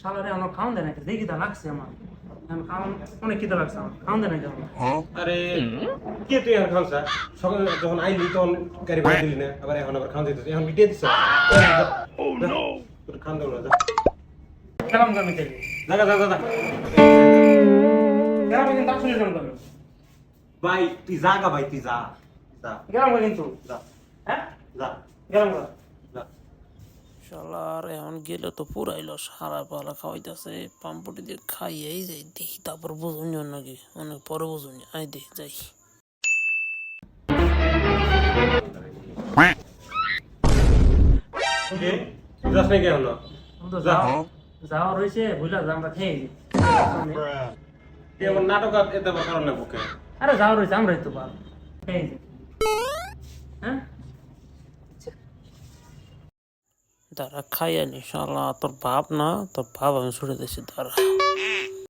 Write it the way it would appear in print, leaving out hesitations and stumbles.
শালারে আমার খাওয়ান দেয় না দেখি তা লাগছে আমার আমি খাওয়ান অনেক খিদে লাগছে আমার খাওয়ান দেয় না কেমন আরে কে তুই এখন খাওয়া সকালে যখন আইলি তখন গাড়ি ভাড়া দিলি না আবার এখন আবার খাওয়া দিতে এখন বিটিয়ে দিছ তোর খান দেবো না কেমন আমি দেখি জাগা যা যা যা কেমন কিন্তু আসলে কেমন করবে ভাই তুই জাগা ভাই তুই যা যা কেমন কিন্তু যা হ্যাঁ যা কেমন যা শালার এখন গেলে তো পুরাইলো সারা পালা খাওয়াইতেছে পাম্পটি দিয়ে খাইয়েই যাই দেখি তারপর বুঝুন নাকি অনেক পরে বুঝুন আই দেখি যাই কে যাস নাকি এখন তো যাও যাও রয়েছে বুঝলা আমরা খেয়ে তুই আমার নাটক এতে কারণ না বুকে আরে যাও রয়েছে আমরাই তো পারো খেয়ে হ্যাঁ দাঁড়া খাইয়া নি শালা তোর বাপ না তোর বাপ আমি ছুটে দিয়েছি দাঁড়া